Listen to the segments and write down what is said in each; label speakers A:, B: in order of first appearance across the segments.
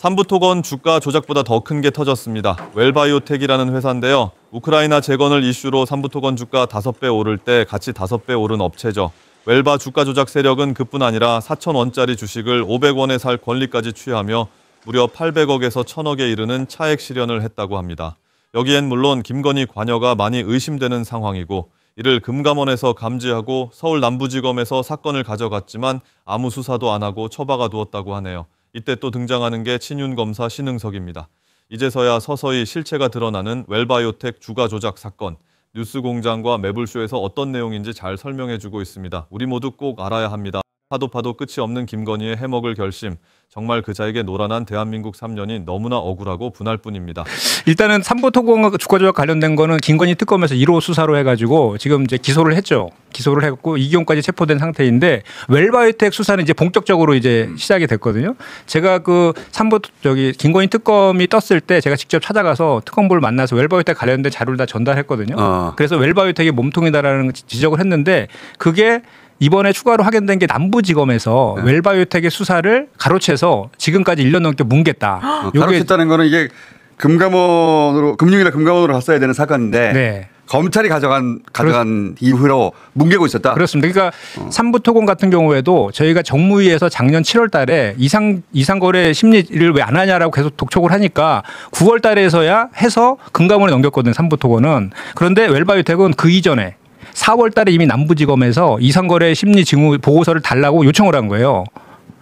A: 삼부토건 주가 조작보다 더 큰 게 터졌습니다. 웰바이오텍이라는 회사인데요. 우크라이나 재건을 이슈로 삼부토건 주가 5배 오를 때 같이 5배 오른 업체죠. 웰바 주가 조작 세력은 그뿐 아니라 4,000원짜리 주식을 500원에 살 권리까지 취하며 무려 800억에서 1,000억에 이르는 차액 실현을 했다고 합니다. 여기엔 물론 김건희 관여가 많이 의심되는 상황이고 이를 금감원에서 감지하고 서울 남부지검에서 사건을 가져갔지만 아무 수사도 안 하고 처박아 두었다고 하네요. 이때 또 등장하는 게 친윤검사 신흥석입니다. 이제서야 서서히 실체가 드러나는 웰바이오텍 주가 조작 사건. 뉴스공장과 매불쇼에서 어떤 내용인지 잘 설명해주고 있습니다. 우리 모두 꼭 알아야 합니다. 파도 끝이 없는 김건희의 해먹을 결심. 정말 그자에게 노란한 대한민국 3년이 너무나 억울하고 분할 뿐입니다.
B: 일단은 삼부토건 주가 조작 관련된 거는 김건희 특검에서 1호 수사로 해가지고 지금 이제 기소를 했죠. 기소를 했고 이경까지 체포된 상태인데 웰바이오텍 수사는 이제 본격적으로 이제 시작이 됐거든요. 제가 그 김건희 특검이 떴을 때 제가 직접 찾아가서 특검부를 만나서 웰바이오텍 관련된 자료를 다 전달했거든요. 그래서 웰바이오텍이 몸통이다라는 지적을 했는데 그게 이번에 추가로 확인된 게 남부지검에서 웰바이오텍의 수사를 가로채서 지금까지 1년 넘게 뭉갰다.
C: 가로챘다는 거는 이게 금융이나 금감원으로 갔어야 되는 사건인데
B: 네.
C: 검찰이 가져간 이후로 뭉개고 있었다.
B: 그렇습니다. 그러니까 삼부토건 같은 경우에도 저희가 정무위에서 작년 7월 달에 이상거래 심리를 왜 안 하냐라고 계속 독촉을 하니까 9월 달에서야 해서 금감원에 넘겼거든요. 삼부토건은. 그런데 웰바이오텍은 그 이전에 4월 달에 이미 남부지검에서 이상거래 심리 징후 보고서를 달라고 요청을 한 거예요.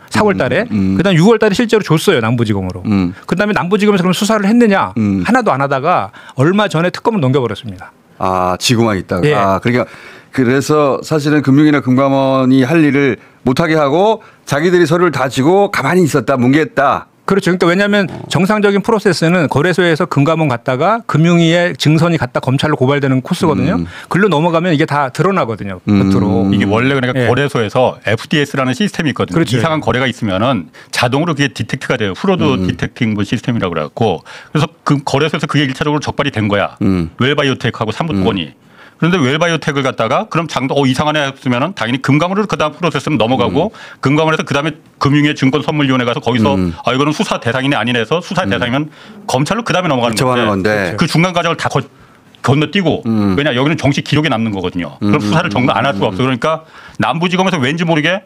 B: 4월 달에. 그다음 6월 달에 실제로 줬어요. 남부지검으로. 그다음에 남부지검에서 그럼 수사를 했느냐. 하나도 안 하다가 얼마 전에 특검을 넘겨버렸습니다.
C: 아, 지고만 있다가.
B: 예.
C: 그러니까 그래서 사실은 금융이나 금감원이 할 일을 못하게 하고 자기들이 서류를 다 지고 가만히 있었다. 뭉개했다.
B: 그렇죠. 그러니까 왜냐하면 정상적인 프로세스는 거래소에서 금감원 갔다가 금융위에 증선이 갔다 검찰로 고발되는 코스거든요. 글로 넘어가면 이게 다 드러나거든요. 겉으로.
D: 이게 원래 그러니까 거래소에서 FDS라는 시스템이 있거든요.
B: 그렇죠.
D: 이상한 거래가 있으면은 자동으로 그게 디텍트가 돼요. 프로드 디텍팅 시스템이라고 그래갖고 그래서 그 거래소에서 그게 1차적으로 적발이 된 거야. 웰바이오텍하고 삼부토건이. 그런데 웰바이오텍을 갖다가 그럼 장도 이상하네 했으면은 당연히 금감원으로 그다음 프로세스는 넘어가고 금감원에서 그다음에 금융위 증권선물위원회 가서 거기서 아 이거는 수사 대상이네 아니네 해서 수사 대상이면 검찰로 그다음에 넘어가는 건데 그 중간 과정을 다 건너뛰고 왜냐 여기는 정식 기록에 남는 거거든요. 그럼 수사를 정도 안 할 수가 없어. 그러니까 남부지검에서 왠지 모르게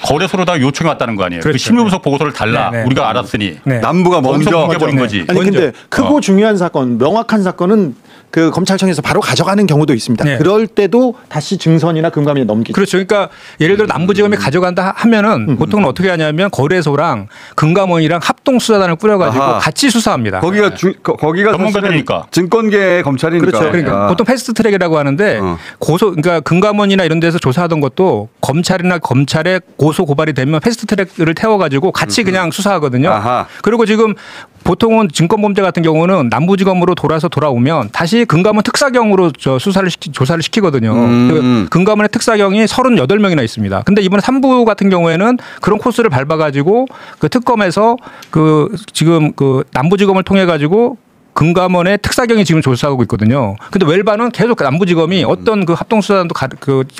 D: 거래소로다가 요청이 왔다는 거 아니에요.
B: 그렇죠.
D: 그 실무분석 보고서를 달라. 우리가 알았으니.
C: 남부가 먼저
D: 뭉개버린 거지.
E: 아니 근데 크고 중요한 사건, 명확한 사건은 그 검찰청에서 바로 가져가는 경우도 있습니다.
B: 네.
E: 그럴 때도 다시 증선이나 금감원에 넘기죠.
B: 그렇죠. 그러니까 예를 들어 남부지검이 가져간다 하면은 보통은 어떻게 하냐면 거래소랑 금감원이랑 합동수사단을 꾸려가지고 같이 수사합니다.
C: 거기가
D: 전문가들이니까.
C: 증권계 검찰이니까.
B: 그렇죠. 그러니까 보통 패스트트랙이라고 하는데 그러니까 금감원이나 이런 데서 조사하던 것도 검찰이나 검찰에 고소 고발이 되면 패스트트랙을 태워가지고 같이 그냥 수사하거든요. 그리고 지금 보통은 증권범죄 같은 경우는 남부지검으로 돌아오면 다시 금감원 특사경으로 조사를 시키거든요. 금감원의 특사경이 38명이나 있습니다. 근데 이번에 3부 같은 경우에는 그런 코스를 밟아가지고 그 특검에서 지금 남부지검을 통해 가지고 금감원의 특사경이 지금 조사하고 있거든요. 근데 웰바는 계속 남부지검이 어떤 그 합동수사단도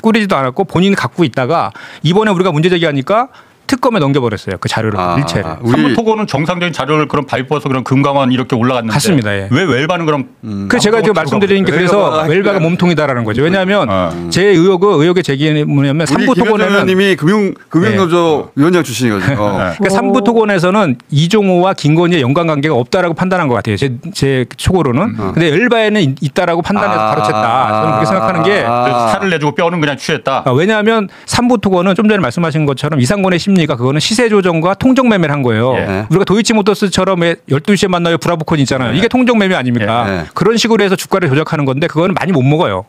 B: 꾸리지도 않았고 본인이 갖고 있다가 이번에 우리가 문제 제기하니까 특검에 넘겨버렸어요. 그 자료를 일체를.
D: 삼부토건은 정상적인 자료를 그럼 발표해서 그럼 금감원 이렇게 올라갔는데
B: 맞습니다. 예.
D: 왜 웰바는 그럼?
B: 그 제가 지금 말씀드리는 게 그래서 웰바가 몸통이다라는 거죠. 왜냐하면 제 의혹의 제기는 뭐냐면 삼부토건에는
C: 의원님이 금융노조 위원장 출신이거든요.
B: 그러니까 삼부토건에서는 이종호와 김건희의 연관관계가 없다라고 판단한 것 같아요. 제 초고로는. 근데 웰바에는 있다라고 판단해서 바로챘다. 저는 그렇게 생각하는 게
D: 살을 내주고 뼈는 그냥 취했다.
B: 왜냐하면 삼부토건은 좀 전에 말씀하신 것처럼 이상권의 심리 그거는 시세 조정과 통정 매매를 한 거예요. 우리가 도이치모터스처럼 12시에 만나요 브라보콘 있잖아요. 이게 통정 매매 아닙니까? 그런 식으로 해서 주가를 조작하는 건데 그거는 많이 못 먹어요.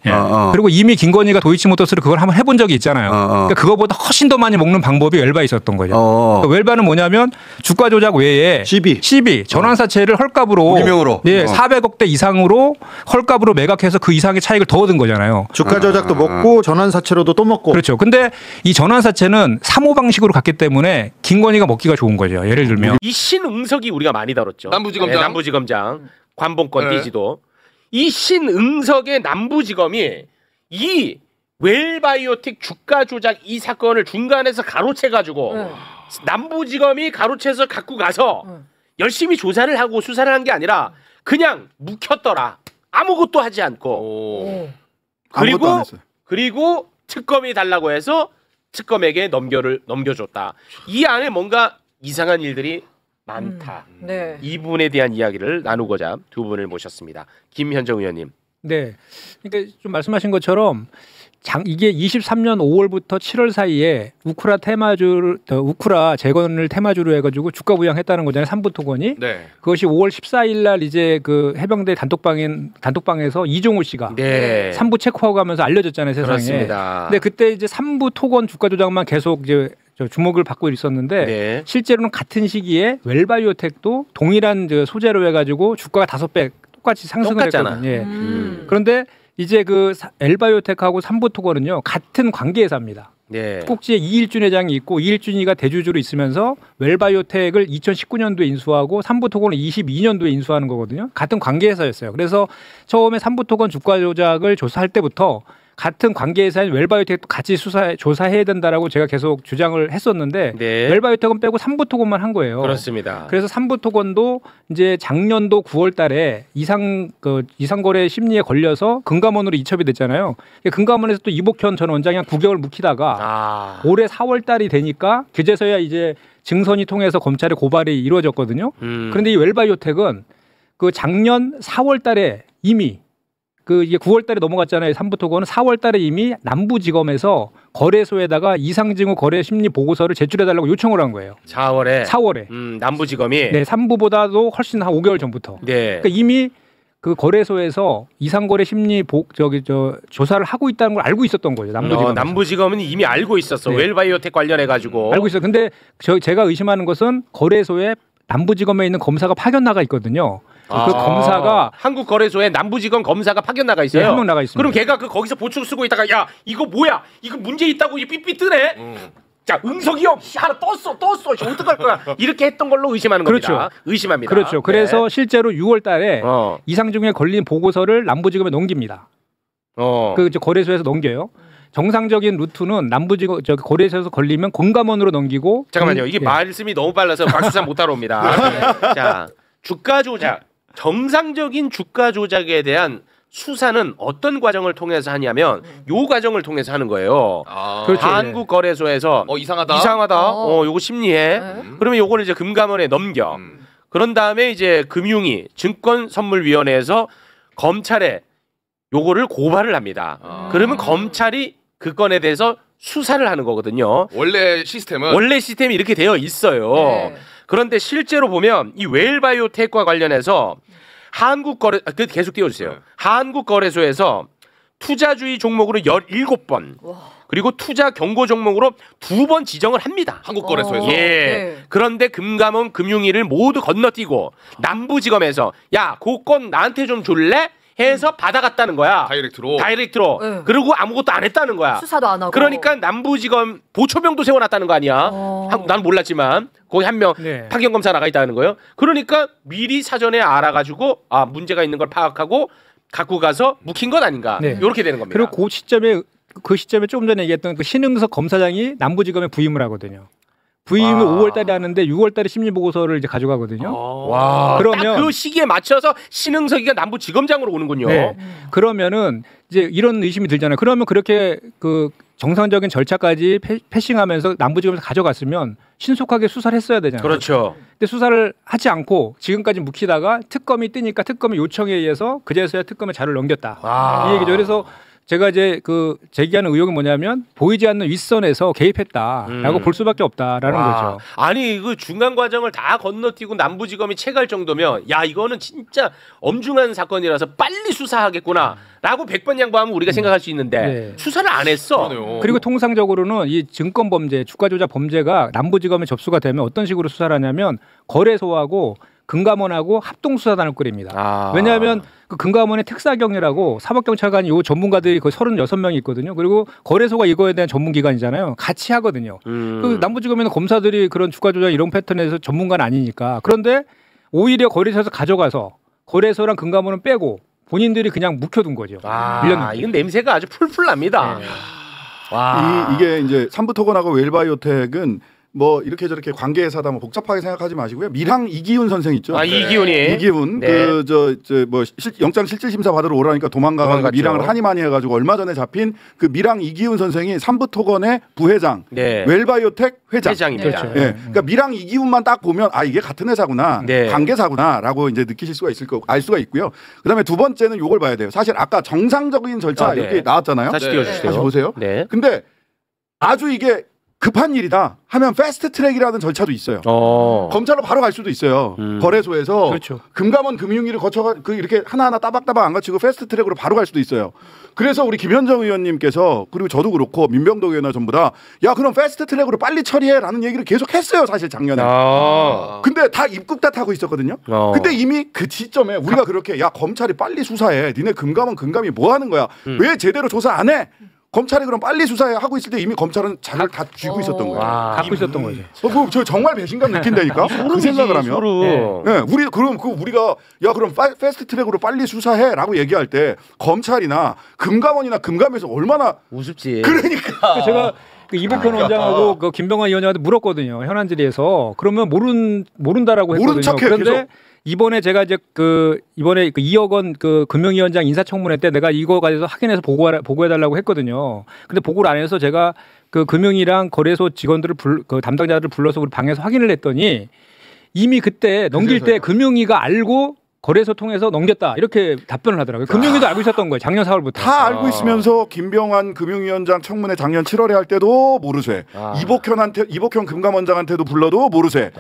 B: 그리고 이미 김건희가 도이치모터스를 그걸 한번 해본 적이 있잖아요. 그러니까 그거보다 훨씬 더 많이 먹는 방법이 웰바에 있었던 거죠. 그러니까 웰바는 뭐냐면 주가 조작 외에 시비 전환사채를 헐값으로 400억대 이상으로 헐값으로 매각해서 그 이상의 차익을 더 얻은 거잖아요.
E: 주가 조작도 먹고 전환사채로도 또 먹고.
B: 그렇죠. 근데 이 전환사채는 사모 방식으로 갔기 때문에 김건희가 먹기가 좋은 거죠. 예를 들면
F: 이 신응석이 우리가 많이 다뤘죠. 남부지검장 관봉권 띠지도. 이 신응석의 남부지검이 이 웰바이오텍 주가 조작 이 사건을 중간에서 가로채 가지고 남부지검이 가로채서 갖고 가서 열심히 조사를 하고 수사를 한 게 아니라 그냥 묵혔더라. 아무것도 하지 않고. 그리고 특검이 달라고 해서 특검에게 넘겨줬다. 이 안에 뭔가 이상한 일들이 많다.
G: 네.
F: 이 부분에 대한 이야기를 나누고자 두 분을 모셨습니다. 김현정 의원님.
B: 네. 그러니까 좀 말씀하신 것처럼 이게 23년 5월부터 7월 사이에 우크라 재건을 테마주로 해가지고 주가 부양했다는 거잖아요. 삼부토건이.
H: 네.
B: 그것이 5월 14일 날 이제 그 해병대 단톡방에서 이종우 씨가 삼부 체크하고 가면서 알려졌잖아요, 세상에.
F: 그렇습니다.
B: 근데 그때 이제 삼부토건 주가 조작만 계속 이제 주목을 받고 있었는데 실제로는 같은 시기에 웰바이오텍도 동일한 소재로 해가지고 주가가 5배 똑같이 상승을 했거든요. 예. 그런데 이제 그 엘바이오텍하고 삼부토건은요 같은 관계회사입니다. 꼭지에 이일준 회장이 있고 이일준이가 대주주로 있으면서 웰바이오텍을 2019년도에 인수하고 삼부토건을 22년도에 인수하는 거거든요. 같은 관계회사였어요. 그래서 처음에 삼부토건 주가 조작을 조사할 때부터 같은 관계회사인 웰바이오텍도 같이 조사해야 된다라고 제가 계속 주장을 했었는데 웰바이오텍은 빼고 삼부토건만 한 거예요.
F: 그렇습니다.
B: 그래서 삼부토건도 이제 작년도 9월달에 이상거래 심리에 걸려서 금감원으로 이첩이 됐잖아요. 금감원에서 또 이복현 전 원장이 한 9개월 묵히다가 올해 4월달이 되니까 그제서야 이제 증선이 통해서 검찰의 고발이 이루어졌거든요. 그런데 이 웰바이오텍은 그 작년 4월달에 이미 이게 9월달에 넘어갔잖아요. 삼부토건은 4월달에 이미 남부지검에서 거래소에다가 이상징후 거래 심리 보고서를 제출해달라고 요청을 한 거예요. 4월에.
F: 남부지검이.
B: 네, 삼부보다도 훨씬 한 5개월 전부터. 그러니까 이미 그 거래소에서 이상거래 심리 조사를 하고 있다는 걸 알고 있었던 거죠.
F: 남부지검은 이미 알고 있었어. 웰바이오텍 관련해 가지고.
B: 알고 있어요. 근데 제가 의심하는 것은 거래소에 남부지검에 있는 검사가 파견 나가 있거든요. 그 검사가
F: 한국거래소에 남부지검 검사가 파견 나가 있어요.
B: 한 명 나가 있습니다.
F: 그럼 걔가 거기서 보충 쓰고 있다가 야 이거 뭐야? 이거 문제 있다고 삐삐 뜨네. 자 응석이 형 하나 떴어. 어떡할 거야? 이렇게 했던 걸로 의심하는 겁니다. 의심합니다.
B: 그렇죠. 그래서 실제로 6월달에 이상징후에 걸린 보고서를 남부지검에 넘깁니다. 거래소에서 넘겨요. 정상적인 루트는 남부지검 거래소에서 걸리면 공감원으로 넘기고.
F: 잠깐만요. 이게 말씀이 너무 빨라서 박수사 못 따라옵니다. 자, 주가 조작. 정상적인 주가 조작에 대한 수사는 어떤 과정을 통해서 하냐면 요 과정을 통해서 하는 거예요.
B: 그렇죠.
F: 한국거래소에서 이상하다. 요거 심리해. 그러면 요거를 이제 금감원에 넘겨. 그런 다음에 이제 금융위 증권선물위원회에서 검찰에 요거를 고발을 합니다. 그러면 검찰이 그 건에 대해서 수사를 하는 거거든요.
H: 원래 시스템이
F: 이렇게 되어 있어요. 그런데 실제로 보면 이 웰바이오텍과 관련해서 계속 띄워주세요. 한국거래소에서 투자주의 종목으로 17번 그리고 투자 경고 종목으로 2번 지정을 합니다.
H: 한국거래소에서.
F: 그런데 금감원 금융위를 모두 건너뛰고 남부지검에서 야, 그 건 나한테 좀 줄래? 해서 받아갔다는 거야. 다이렉트로. 그리고 아무것도 안 했다는 거야.
G: 수사도 안 하고.
F: 그러니까 남부지검 보초병도 세워놨다는 거 아니야. 난 몰랐지만 거기 한 명 파견 검사 나가 있다는 거예요. 그러니까 미리 사전에 알아가지고 문제가 있는 걸 파악하고 갖고 가서 묵힌 건 아닌가. 이렇게 되는 겁니다.
B: 그리고 그 시점에 조금 전에 얘기했던 그 신흥석 검사장이 남부지검에 부임을 하거든요. 부임을 5월달에 하는데 6월달에 심리보고서를 이제 가져가거든요. 그러면
F: 그 시기에 맞춰서 신흥석이가 남부지검장으로 오는군요.
B: 그러면은 이제 이런 의심이 들잖아요. 그러면 그렇게 그 정상적인 절차까지 패싱하면서 남부지검에서 가져갔으면 신속하게 수사를 했어야 되잖아요.
F: 그렇죠.
B: 근데 수사를 하지 않고 지금까지 묵히다가 특검이 뜨니까 특검의 요청에 의해서 그제서야 특검에 자료를 넘겼다. 이 얘기죠. 그래서 제가 이제 제기하는 의혹은 뭐냐면 보이지 않는 윗선에서 개입했다라고 볼 수밖에 없다라는 거죠.
F: 아니 그 중간 과정을 다 건너뛰고 남부지검이 채갈 정도면 야 이거는 진짜 엄중한 사건이라서 빨리 수사하겠구나라고 100번 양보하면 우리가 생각할 수 있는데 수사를 안 했어.
B: 그리고 통상적으로는 이 증권 범죄, 주가 조작 범죄가 남부지검에 접수가 되면 어떤 식으로 수사를 하냐면 거래소하고 금감원하고 합동수사단을 꾸립니다. 왜냐하면 그 금감원의 특사경이라고 사법경찰관이 요 전문가들이 거의 36명이 있거든요. 그리고 거래소가 이거에 대한 전문기관이잖아요. 같이 하거든요. 그 남부지검에는 검사들이 그런 주가 조작 이런 패턴에서 전문가는 아니니까. 그런데 오히려 거래소에서 가져가서 거래소랑 금감원은 빼고 본인들이 그냥 묵혀둔 거죠.
F: 이건 냄새가 아주 풀풀 납니다.
E: 이게 이제 삼부토건하고 웰바이오텍은
G: 뭐 이렇게 저렇게 관계사다 뭐 복잡하게 생각하지 마시고요. 밀항 이기훈 선생 있죠.
F: 아, 이기훈이.
G: 이기훈 그 저 뭐 영장 실질 심사 받으러 오라니까 도망가가지고 밀항을 하니 많이 해가지고 얼마 전에 잡힌 그 밀항 이기훈 선생이 삼부토건의 부회장, 웰바이오텍 회장입니다.
F: 그렇죠.
G: 예. 그러니까 밀항 이기훈만 딱 보면 아 이게 같은 회사구나, 관계사구나라고 이제 느끼실 수가 있을 거고 알 수가 있고요. 그다음에 두 번째는 요걸 봐야 돼요. 사실 아까 정상적인 절차 이렇게 나왔잖아요.
F: 다시 띄워주세요.
G: 다시 보세요. 근데 아주 이게 급한 일이다 하면 패스트트랙이라는 절차도 있어요. 검찰로 바로 갈 수도 있어요. 거래소에서
B: 그렇죠.
G: 금감원 금융위를 거쳐가 그 이렇게 하나하나 따박따박 안 거치고 패스트트랙으로 바로 갈 수도 있어요. 그래서 우리 김현정 의원님께서 그리고 저도 그렇고 민병도 의원이나 전부 다 야 그럼 패스트트랙으로 빨리 처리해라는 얘기를 계속 했어요. 사실 작년에. 근데 다 입국 탓하고 있었거든요. 근데 이미 그 시점에 우리가 그렇게 야 검찰이 빨리 수사해. 니네 금감이 뭐 하는 거야. 왜 제대로 조사 안 해. 검찰이 그럼 빨리 수사해 하고 있을 때 이미 검찰은 자를 다 쥐고 있었던 거예요.
B: 갖고 있었던 거죠.
G: 저 정말 배신감 느낀다니까. 그 생각을 하면. 네, 우리 그럼 우리가 야 그럼 패스트트랙으로 빨리 수사해라고 얘기할 때 검찰이나 금감원이나 금감에서 얼마나
F: 우습지.
G: 그러니까
B: 제가 그 이복현 원장하고 그 김병환 위원장한테 물었거든요. 현안 질의에서 그러면 모른다라고 했거든요.
G: 모른 척해,
B: 그런데
G: 계속.
B: 이번에 제가 이제 이번에 2억 원 그 금융위원장 인사청문회 때 내가 이거 가지고 확인해서 보고해달라고 했거든요. 근데 보고를 안 해서 제가 그 금융이랑 거래소 직원들을 그 담당자들을 불러서 우리 방에서 확인을 했더니 이미 그때 넘길 때 금융위가 알고 거래소 통해서 넘겼다 이렇게 답변을 하더라고요. 금융위도 알고 있었던 거예요. 작년 4월부터.
G: 다 알고 있으면서 김병환 금융위원장 청문회 작년 7월에 할 때도 모르쇠. 이복현 금감원장한테도 불러도 모르쇠.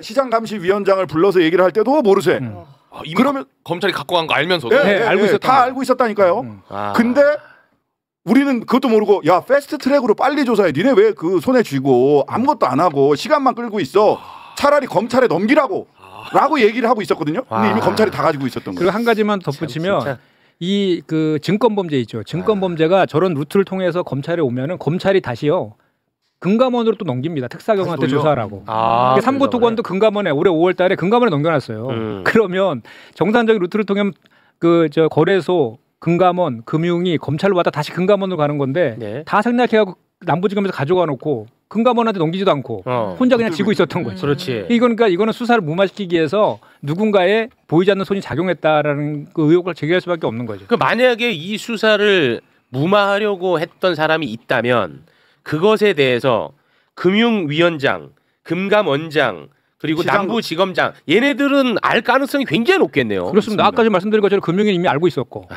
G: 시장감시위원장을 불러서 얘기를 할 때도 모르쇠.
H: 그러면 검찰이 갖고 간 거 알면서도
B: 알고 있었다.
G: 다 알고 있었다니까요. 근데 우리는 그것도 모르고 야 패스트트랙으로 빨리 조사해. 니네 왜 그 손에 쥐고 아무것도 안 하고 시간만 끌고 있어. 차라리 검찰에 넘기라고. 라고 얘기를 하고 있었거든요. 근데 이미 검찰이 다 가지고 있었던 거예요.
B: 그리고 한 가지만 덧붙이면 이 그 증권 범죄 있죠. 증권 범죄가 저런 루트를 통해서 검찰에 오면은 검찰이 다시요. 금감원으로 또 넘깁니다. 특사경한테 조사하라고. 삼부토건도 금감원에 올해 5월달에 금감원에 넘겨놨어요. 그러면 정상적인 루트를 통해 그 저 거래소, 금감원, 금융이 검찰로 왔다 다시 금감원으로 가는 건데 다 생략해가지고 남부지검에서 가져가 놓고 금감원한테 넘기지도 않고 혼자 그냥 지고 있었던 거죠.
F: 그렇지.
B: 이거는 수사를 무마시키기 위해서 누군가의 보이지 않는 손이 작용했다라는 그 의혹을 제기할 수밖에 없는 거죠.
F: 그 만약에 이 수사를 무마하려고 했던 사람이 있다면 그것에 대해서 금융위원장, 금감원장 그리고 남부지검장 얘네들은 알 가능성이 굉장히 높겠네요.
B: 그렇습니다. 아까 좀 말씀드린 것처럼 금융위는 이미 알고 있었고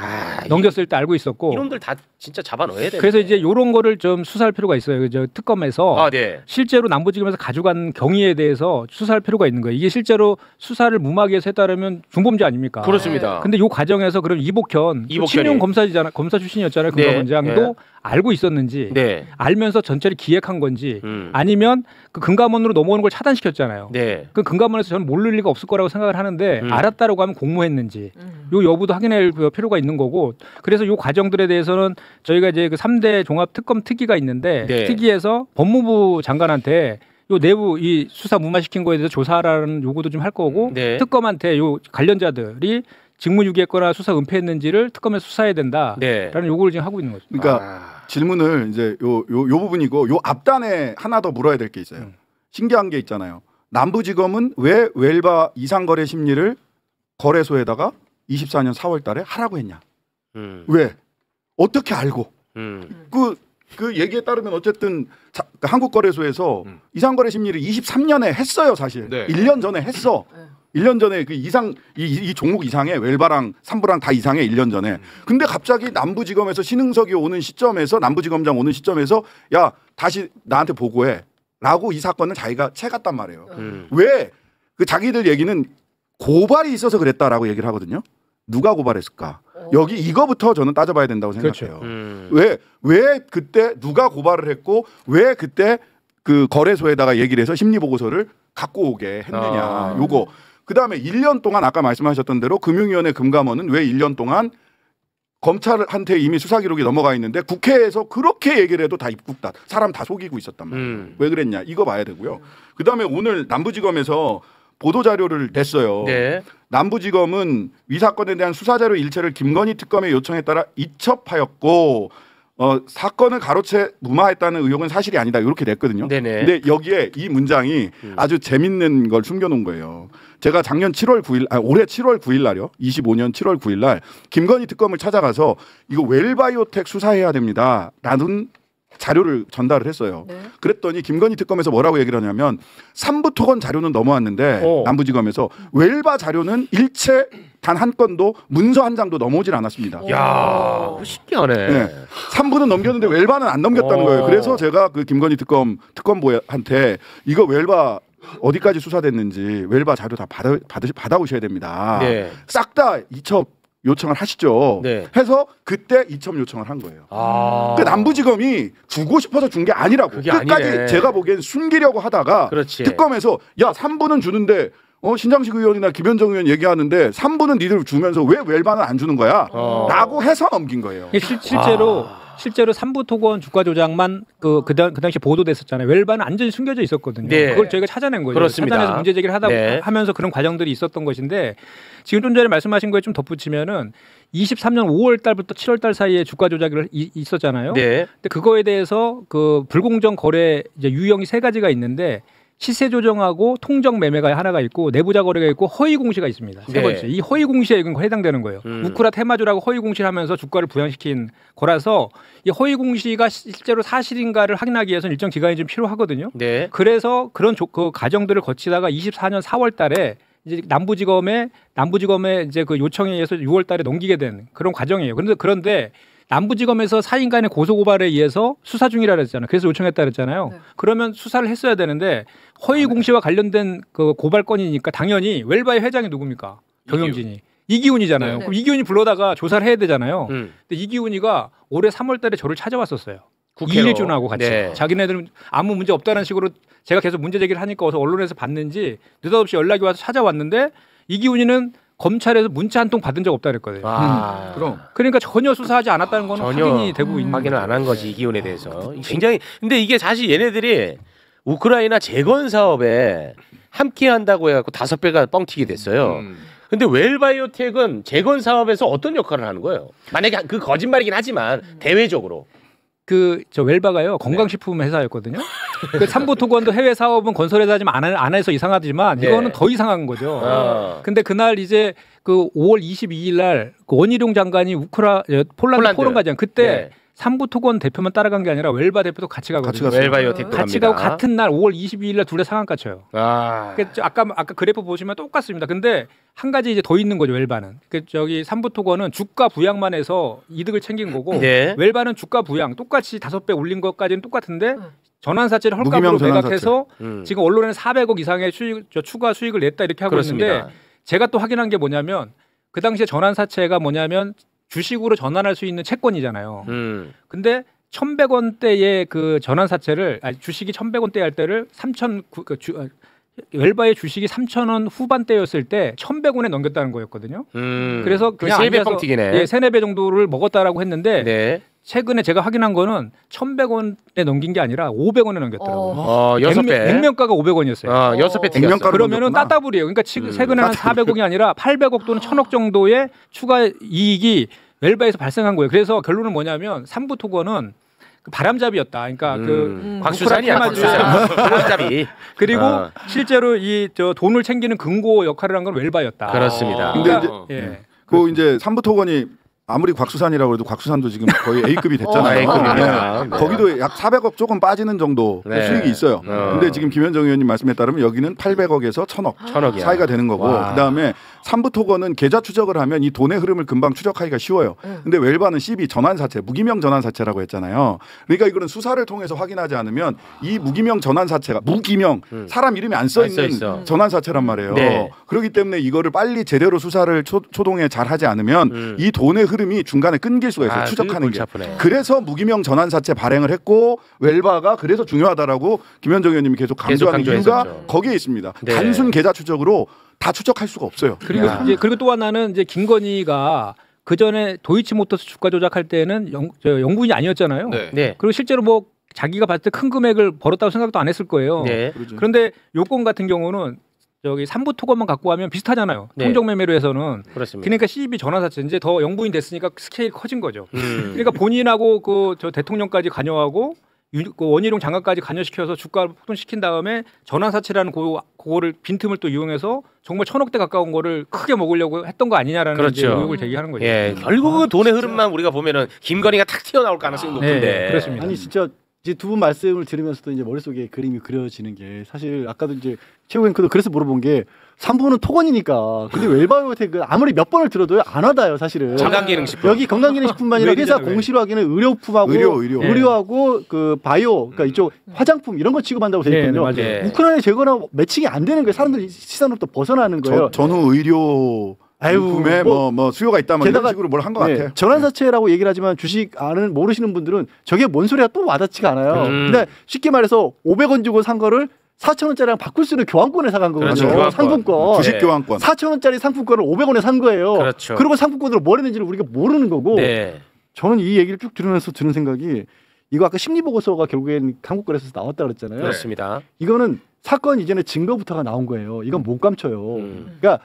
B: 넘겼을 때 알고 있었고
F: 이놈들 다 진짜 잡아넣어야 돼.
B: 그래서 이제 이런 거를 좀 수사할 필요가 있어요. 저 특검에서 실제로 남부지검에서 가져간 경위에 대해서 수사할 필요가 있는 거예요. 이게 실제로 수사를 무마하기 위해서 했다면 중범죄 아닙니까?
F: 그렇습니다.
B: 근데 이 과정에서 그럼 이복현 친윤 검사 출신이었잖아요. 금감원장도 알고 있었는지 알면서 전체를 기획한 건지 아니면 그 금감원으로 넘어오는 걸 차단시켰잖아요. 그 금감원에서 저는 모를 리가 없을 거라고 생각을 하는데 알았다라고 하면 공모했는지 요 여부도 확인할 필요가 있는 거고 그래서 요 과정들에 대해서는 저희가 이제 그 3대 종합 특검 특위가 있는데 특위에서 법무부 장관한테 요 내부 이 수사 무마시킨 거에 대해서 조사하라는 요구도 좀 할 거고 특검한테 요 관련자들이 직무유기했거나 수사 은폐했는지를 특검에서 수사해야 된다라는 요구를 지금 하고 있는 거죠.
G: 그러니까 질문을 이제 요 부분이고 요 앞단에 하나 더 물어야 될 게 있어요. 신기한 게 있잖아요. 남부지검은 왜 웰바 이상거래 심리를 거래소에다가 24년 4월 달에 하라고 했냐. 왜? 어떻게 알고? 그 얘기에 따르면 어쨌든 한국거래소에서 이상거래 심리를 23년에 했어요. 사실 1년 전에 했어. 1년 전에 그 이상 이 종목 이상에 웰바랑 삼부랑 다 이상해 1년 전에. 근데 갑자기 남부지검에서 신흥석이 오는 시점에서 남부지검장 오는 시점에서 야 다시 나한테 보고해. 라고 이 사건을 자기가 채갔단 말이에요. 왜? 그 자기들 얘기는 고발이 있어서 그랬다라고 얘기를 하거든요. 누가 고발했을까? 여기 이거부터 저는 따져봐야 된다고 생각해요. 왜 그때 누가 고발을 했고 왜 그때 그 거래소에다가 얘기를 해서 심리보고서를 갖고 오게 했느냐. 요거. 그다음에 1년 동안 아까 말씀하셨던 대로 금융위원회 금감원은 왜 1년 동안 검찰한테 이미 수사 기록이 넘어가 있는데 국회에서 그렇게 얘기를 해도 다 입국다. 사람 다 속이고 있었단 말이에요. 왜 그랬냐. 이거 봐야 되고요. 그다음에 오늘 남부지검에서 보도자료를 냈어요. 남부지검은 이 사건에 대한 수사자료 일체를 김건희 특검의 요청에 따라 이첩하였고 사건을 가로채 무마했다는 의혹은 사실이 아니다. 이렇게 냈거든요.
F: 네네.
G: 근데 여기에 이 문장이 아주 재밌는 걸 숨겨놓은 거예요. 제가 작년 7월 9일, 올해 7월 9일 날요. 25년 7월 9일 날 김건희 특검을 찾아가서 이거 웰바이오텍 수사해야 됩니다. 라는 자료를 전달을 했어요. 네. 그랬더니 김건희 특검에서 뭐라고 얘기를 하냐면 삼부토건 자료는 넘어왔는데 남부지검에서 웰바 자료는 일체 단 한 건도 문서 한 장도 넘어오질 않았습니다.
F: 야, 신기하네.
G: 네. 3부는 넘겼는데 웰바는 안 넘겼다는 거예요. 그래서 제가 그 김건희 특검부한테 이거 웰바 어디까지 수사됐는지 웰바 자료 다 받아오셔야 됩니다. 네. 싹 다 이첩 요청을 하시죠. 네. 해서 그때 이첩 요청을 한 거예요. 그 남부지검이 주고 싶어서 준 게 아니라고. 끝까지 아니네. 제가 보기엔 숨기려고 하다가 그렇지. 특검에서 야 3부는 주는데 신장식 의원이나 김현정 의원 얘기하는데 3부는 니들 주면서 왜 웰바는 안 주는 거야? 라고 해서 넘긴 거예요.
B: 실제로 삼부토건 주가 조작만 그 당시 보도됐었잖아요. 웰바는 완전히 숨겨져 있었거든요. 네. 그걸 저희가 찾아낸 거죠.
F: 그렇습니다.
B: 찾아내서 문제 제기를 하면서 그런 과정들이 있었던 것인데 지금 좀 전에 말씀하신 거에 좀 덧붙이면은 23년 5월 달부터 7월 달 사이에 주가 조작이 있었잖아요. 네. 근데 그거에 대해서 그 불공정 거래 이제 유형이 3가지가 있는데 시세 조정하고 통정 매매가 하나가 있고 내부자 거래가 있고 허위 공시가 있습니다. 세 번째. 이 허위 공시에 이건 해당되는 거예요. 우크라 테마주라고 허위 공시를 하면서 주가를 부양시킨 거라서 이 허위 공시가 실제로 사실인가를 확인하기 위해서는 일정 기간이 좀 필요하거든요. 네. 그래서 그런 그 과정들을 거치다가 24년 4월 달에 이제 남부지검에 이제 그 요청에 의해서 6월 달에 넘기게 된 그런 과정이에요. 그런데 남부지검에서 사인간의 고소고발에 의해서 수사 중이라 그랬잖아요. 그래서 요청했다 그랬잖아요. 네. 그러면 수사를 했어야 되는데 허위 공시와 관련된 그 고발건이니까 당연히 웰바의 회장이 누굽니까? 경영진이. 이기훈이잖아요. 네. 그럼 이기훈이 불러다가 조사를 해야 되잖아요. 근데 이기훈이가 올해 3월 달에 저를 찾아왔었어요. 이일준하고 같이. 네. 자기네들은 아무 문제 없다는 식으로 제가 계속 문제 제기를 하니까 어서 언론에서 봤는지 느닷없이 연락이 와서 찾아왔는데 이기훈이는 검찰에서 문자 한 통 받은 적 없다 그랬거든요. 그럼. 그러니까 전혀 수사하지 않았다는 건 확인이 되고 있는
F: 확인을 안 한 거지 이기훈에 대해서. 굉장히 근데 이게 사실 얘네들이 우크라이나 재건 사업에 함께 한다고 해갖고 5배가 뻥튀기 됐어요. 근데 웰바이오텍은 재건 사업에서 어떤 역할을 하는 거예요? 만약에 그 거짓말이긴 하지만 대외적으로.
B: 저 웰바가요 건강식품 회사였거든요. 그 삼부토건도 해외 사업은 건설회사지만 안 해서 이상하지만 이거는 더 이상한 거죠. 근데 그날 이제 그 5월 22일 날 그 원희룡 장관이 폴란드 포럼 가잖아요. 그때 삼부토건 대표만 따라간 게 아니라 웰바 대표도 같이 가거든요.
F: 웰바이오텍도
B: 같이 가고 같은 날 5월 22일 날 둘이 상한가 쳐요. 아까 그래프 보시면 똑같습니다. 근데 한 가지 이제 더 있는 거죠. 웰바는. 저기 삼부토건은 주가 부양만 해서 이득을 챙긴 거고 웰바는 주가 부양 똑같이 5배 올린 것까지는 똑같은데 전환사채를 헐값으로 매각해서 지금 언론에는 400억 이상의 추가 수익을 냈다 이렇게 하고 있는데 제가 또 확인한 게 뭐냐면 그 당시에 전환사채가 뭐냐면 주식으로 전환할 수 있는 채권이잖아요. 근데 1,100원대의 그 전환사채를 주식이 1,100원대 할 때를 웰바의 주식이 3,000원 후반대였을 때 1,100원에 넘겼다는 거였거든요. 그래서 그냥
F: 3배 뻥튀기네.
B: 3-4배 정도를 먹었다라고 했는데 최근에 제가 확인한 거는 1,100원에 넘긴 게 아니라 500원에 넘겼더라고요.
F: 6배.
B: 액면가가 500원이었어요.
F: 6배 튀겼어.
B: 그러면은 따따블이에요. 그러니까 최근에는 400억이 아니라 800억 또는 1,000억 정도의 추가 이익이 웰바에서 발생한 거예요. 그래서 결론은 뭐냐면 삼부토건은 그 바람잡이였다. 그러니까
F: 곽수산이야. 바람잡이.
B: 그리고 실제로 저 돈을 챙기는 근거 역할을 한 건 웰바였다.
F: 그렇습니다.
G: 근데 이제 삼부토건이 아무리 곽수산이라고 해도 곽수산도 지금 거의 A급이 됐잖아요. 거기도 약 400억 조금 빠지는 정도 수익이 있어요. 근데 지금 김현정 의원님 말씀에 따르면 여기는 800억에서 1,000억 사이가 되는 거고 그다음에 삼부토건은 계좌 추적을 하면 이 돈의 흐름을 금방 추적하기가 쉬워요. 근데 웰바는 CB 전환사채, 무기명 전환사채라고 했잖아요. 그러니까 이거는 수사를 통해서 확인하지 않으면 이 무기명 전환사채가 사람 이름이 안 써 있는 전환사채란 말이에요. 그렇기 때문에 이거를 빨리 제대로 수사를 초동에 잘 하지 않으면 이 돈의 흐름이 중간에 끊길 수가 있어요. 추적하는 게. 그래서 무기명 전환사채 발행을 했고 웰바가 그래서 중요하다라고 김현정 의원님이 계속 강조하는 이유가 거기에 있습니다. 단순 계좌 추적으로 다 추적할 수가 없어요.
B: 그리고 또 하나는 이제 김건희가 그 전에 도이치모터스 주가 조작할 때는 영부인이 아니었잖아요. 그리고 실제로 뭐 자기가 봤을 때 큰 금액을 벌었다고 생각도 안 했을 거예요. 그런데 요건 같은 경우는 저기 삼부 토건만 갖고 하면 비슷하잖아요.
F: 네.
B: 통정매매로 해서는.
F: 그렇습니다.
B: 그러니까 CB 전환사채 이제 더 영부인 됐으니까 스케일이 커진 거죠. 그러니까 본인하고 그 저 대통령까지 관여하고 그 원희룡 장관까지 관여시켜서 주가를 폭등시킨 다음에 전환사채라는 그거를 빈틈을 또 이용해서 정말 1,000억대 가까운 거를 크게 먹으려고 했던 거 아니냐라는
F: 그렇죠.
B: 이제 의혹을 제기하는 거죠.
F: 예, 결국은 돈의 흐름만 우리가 보면은 김건희가 탁 튀어나올 가능성이 높은데.
B: 네, 그렇습니다.
I: 아니 진짜 이제 두 분 말씀을 들으면서도 이제 머릿속에 그림이 그려지는 게 사실 아까도 이제 최고 앵커도 그래서 물어본 게 3부는 토건이니까 근데 웰바이오텍은 아무리 몇 번을 들어도 안 와닿아요 사실은.
F: 건강기능식품.
I: 여기 건강기능식품만 아니라 회사 공시로 하기에는 의료품하고 의료하고 그 바이오 그러니까 이쪽 화장품 이런 거 취급한다고 돼 있거든요.
B: 네,
I: 우크라이나 재건하고 매칭이 안 되는 거예요. 사람들이 시선으로부터 벗어나는 거예요.
G: 전후 의료 품에 뭐 수요가 있다 뭐 이런 식으로 뭘 한 것 같아요.
I: 전환사채라고 얘기를 하지만 주식 모르시는 분들은 저게 뭔 소리야 또 와닿지가 않아요. 근데 쉽게 말해서 500원 주고 산 거를 4,000원짜리랑 바꿀 수 있는 교환권에 사간 거거든요.
F: 그렇죠.
I: 상품권.
G: 주식 교환권.
I: 4,000원짜리 상품권을 500원에 산 거예요.
F: 그렇죠.
I: 그리고 상품권으로 뭘 했는지를 우리가 모르는 거고.
F: 네.
I: 저는 이 얘기를 쭉 들으면서 드는 생각이 이거 아까 심리보고서가 결국엔 한국거래소에서 나왔다 그랬잖아요.
F: 그렇습니다.
I: 이거는 사건 이전에 증거부터가 나온 거예요. 이건 못 감춰요. 그러니까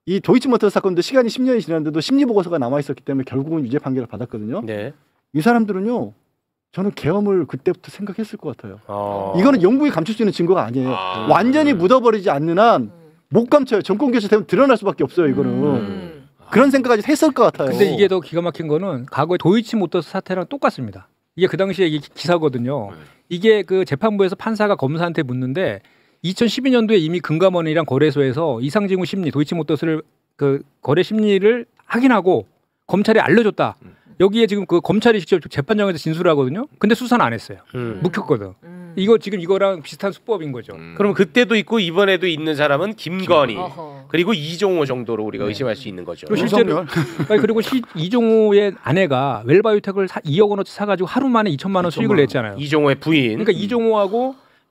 I: 이 도이치모터스 사건도 시간이 10년이 지났는데도 심리보고서가 남아있었기 때문에 결국은 유죄 판결을 받았거든요.
F: 네.
I: 이 사람들은요. 저는 계엄을 그때부터 생각했을 것 같아요.
F: 이거는
I: 영국이 감출 수 있는 증거가 아니에요. 완전히 묻어버리지 않는 한 못 감춰요. 정권 교체되면 드러날 수밖에 없어요. 이거는. 그런 생각까지 했을 것 같아요.
B: 근데 이게 더 기가 막힌 거는 과거에 도이치모터스 사태랑 똑같습니다. 이게 그 당시에 이게 기사거든요. 이게 그 재판부에서 판사가 검사한테 묻는데 2012년도에 이미 금감원이랑 거래소에서 이상징후 심리 도이치모터스를 그 거래 심리를 확인하고 검찰에 알려줬다. 여기에 지금 그 검찰이 직접 재판장에서 진술을 하거든요. 근데 수사는 안 했어요. 묵혔거든. 이거 지금 이거랑 비슷한 수법인 거죠.
F: 그럼 그때도 있고 이번에도 있는 사람은 김건희 그리고 이종호 정도로 우리가 의심할 수 있는 거죠.
B: 그리고 실제로 그리고 이종호의 아내가 웰바이오텍을 2억 원어치 사가지고 하루 만에 2천만 원 수익을 냈잖아요.
F: 이종호의 부인.
B: 그러니까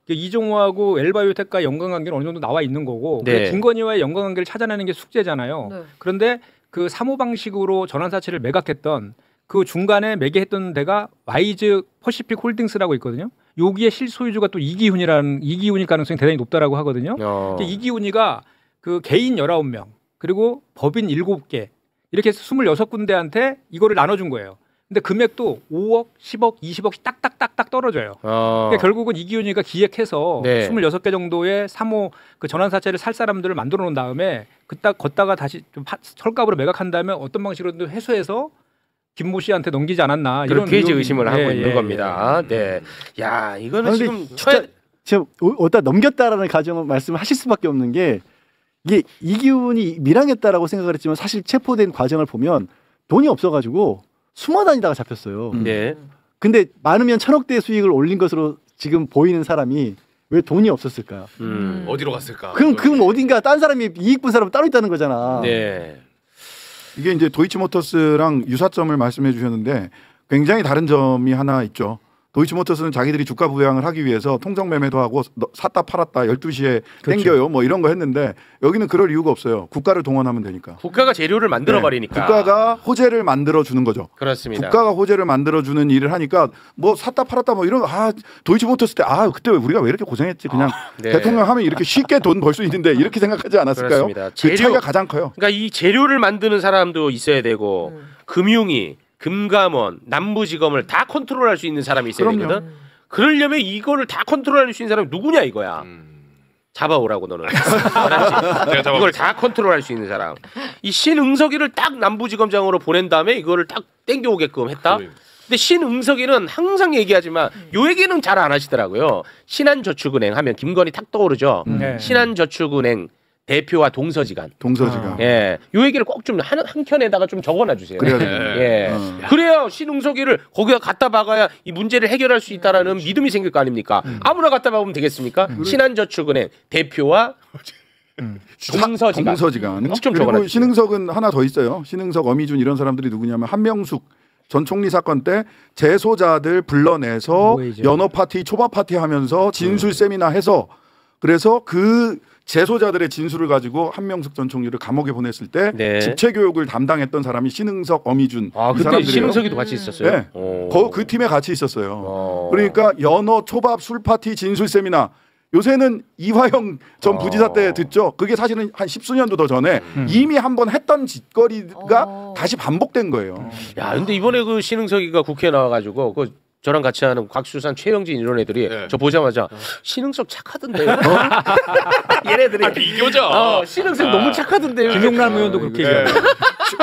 B: 이종호하고 웰바이오텍과 연관관계는 어느 정도 나와 있는 거고
F: 네.
B: 김건희와의 연관관계를 찾아내는 게 숙제잖아요.
J: 네.
B: 그런데 그 사모방식으로 전환사채를 매각했던 그 중간에 매개했던 데가 와이즈 퍼시픽 홀딩스라고 있거든요. 여기에 실소유주가 또 이기훈일 가능성이 대단히 높다라고 하거든요. 이기훈이가 그 개인 19명 그리고 법인 7개 이렇게 해서 26군데한테 이거를 나눠준 거예요. 근데 금액도 5억, 10억, 20억씩 딱딱딱딱 떨어져요. 그러니까 결국은 이기훈이가 기획해서
F: 네.
B: 26개 정도의 사모 그 전환사채를 살 사람들을 만들어 놓은 다음에 걷다가 다시 좀 헐값으로 매각한 다음에 어떤 방식으로든 회수해서 김모 씨한테 넘기지 않았나
F: 그렇게 이제
B: 이런
F: 의심을 하고 있는 겁니다. 네, 야 이거는 지금
I: 제가 어디다 넘겼다라는 가정을 말씀하실 수밖에 없는 게 이게 이기훈이 밀항했다라고 생각을 했지만 사실 체포된 과정을 보면 돈이 없어가지고 숨어 다니다가 잡혔어요.
F: 네.
I: 근데 많으면 1,000억대 수익을 올린 것으로 지금 보이는 사람이 왜 돈이 없었을까요?
H: 어디로 갔을까?
I: 그럼 어딘가 딴 사람이 이익 본 사람은 따로 있다는 거잖아.
F: 네.
G: 이게 이제 도이치모터스랑 유사점을 말씀해 주셨는데 굉장히 다른 점이 하나 있죠. 도이치모터스는 자기들이 주가 부양을 하기 위해서 통정 매매도 하고 샀다 팔았다 12시에
B: 그렇죠.
G: 땡겨요 뭐 이런 거 했는데 여기는 그럴 이유가 없어요. 국가를 동원하면 되니까.
F: 국가가 재료를 만들어 버리니까.
G: 국가가 호재를 만들어 주는 거죠.
F: 그렇습니다.
G: 국가가 호재를 만들어 주는 일을 하니까 뭐 샀다 팔았다 뭐 이런 도이치모터스 때 그때 우리가 왜 이렇게 고생했지 그냥
F: 네.
G: 대통령 하면 이렇게 쉽게 돈 벌 수 있는데 이렇게 생각하지 않았을까요?
F: 그렇습니다.
G: 그 차이가 가장 커요.
F: 그러니까 이 재료를 만드는 사람도 있어야 되고 금융위, 금감원, 남부지검을 다 컨트롤할 수 있는 사람이 있어야
G: 그럼요.
F: 되거든. 그러려면 이거를 다 컨트롤할 수 있는 사람이 누구냐 이거야. 잡아오라고 너는. 알았지? 이걸 다 컨트롤할 수 있는 사람. 이 신응석이를 딱 남부지검장으로 보낸 다음에 이거를 딱 땡겨오게끔 했다. 근데 신응석이는 항상 얘기하지만 요 얘기는 잘 안 하시더라고요. 신한저축은행 하면 김건희 탁 떠오르죠. 신한저축은행 대표와 동서지간. 예, 요 얘기를 꼭 좀 한 켠에다가 좀 적어놔 주세요.
G: 그래야
F: 예, 그래야 신응석이를 거기다 갖다 박아야 이 문제를 해결할 수 있다라는 믿음이 생길 거 아닙니까? 아무나 갖다 박으면 되겠습니까? 신한저축은행 대표와
G: 동서지간.
F: 좀
G: 그리고 신응석은 하나 더 있어요. 신응석, 어미준 이런 사람들이 누구냐면 한명숙 전 총리 사건 때 재소자들 불러내서 연어 파티, 초밥 파티 하면서 진술 세미나 해서 그래서 그 재소자들의 진술을 가지고 한명숙 전 총리를 감옥에 보냈을 때 집체 교육을 담당했던 사람이 신응석, 어미준 이
F: 그때 신응석이도 같이 있었어요.
G: 네. 그 팀에 같이 있었어요. 그러니까 연어, 초밥, 술 파티, 진술 세미나 요새는 이화영 전 부지사 때 듣죠. 그게 사실은 한 10수년도 더 전에 이미 한번 했던 짓거리가 다시 반복된 거예요.
F: 야, 근데 이번에 그 신흥석이가 국회에 나와가지고 그 저랑 같이 하는 곽수산, 최영진 이런 애들이 저 보자마자 신흥석 착하던데요. 얘네들이
H: 비교죠.
F: 신흥석 너무 착하던데요.
B: 김용남 의원도 그렇게 얘기해요.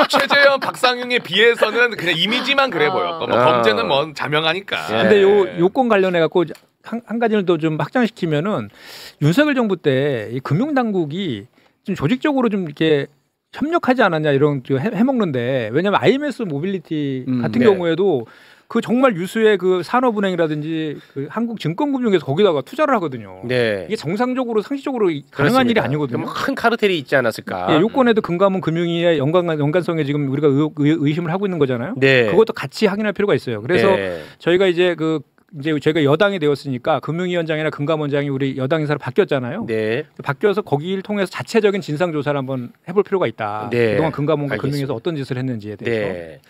H: 최재형, 박상용에 비해서는 그냥 이미지만 그래 보여. 뭐 범죄는 뭐 자명하니까.
B: 근데 요 요건 관련해 갖고 한 가지를 더 좀 확장시키면은 윤석열 정부 때 이 금융 당국이 좀 조직적으로 좀 이렇게 협력하지 않았냐 이런 해먹는데 왜냐하면 IMS 모빌리티 같은 경우에도 그 정말 유수의 그 산업은행이라든지 그 한국증권금융에서 거기다가 투자를 하거든요.
F: 네.
B: 이게 정상적으로 상식적으로 가능한 일이 아니거든요.
F: 큰 카르텔이 있지 않았을까?
B: 예, 요건에도 금감원 금융위의 연관성에 지금 우리가 의심을 하고 있는 거잖아요.
F: 네.
B: 그것도 같이 확인할 필요가 있어요. 그래서 저희가 이제 저희가 여당이 되었으니까 금융위원장이나 금감원장이 우리 여당 인사로 바뀌었잖아요.
F: 네.
B: 바뀌어서 거기를 통해서 자체적인 진상 조사를 한번 해볼 필요가 있다.
F: 네.
B: 그동안 금감원과
F: 알겠습니다.
B: 금융에서 어떤 짓을 했는지에 대해서.
F: 네.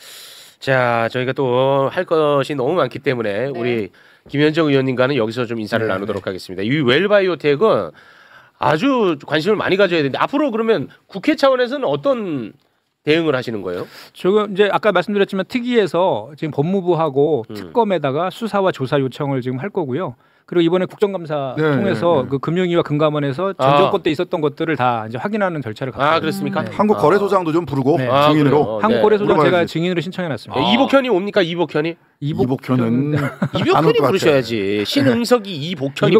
F: 자, 저희가 또 할 것이 너무 많기 때문에 우리 김현정 의원님과는 여기서 좀 인사를 나누도록 하겠습니다. 이 웰바이오텍은 아주 관심을 많이 가져야 되는데 앞으로 그러면 국회 차원에서는 어떤 대응을 하시는 거예요?
B: 지금 이제 아까 말씀드렸지만 특위에서 지금 법무부하고 특검에다가 수사와 조사 요청을 지금 할 거고요. 그리고 이번에 국정감사 통해서 그 금융위와 금감원에서 전 정권 때 있었던 것들을 다 이제 확인하는 절차를 갖고.
F: 아, 그렇습니까?
G: 한국거래소장도 좀 부르고 증인으로.
B: 한국거래소장 제가 증인으로 신청해놨습니다.
F: 이복현이 옵니까? 이복현이?
G: 이복현은
F: 이복현이 부르셔야지. 신응석이 이복현이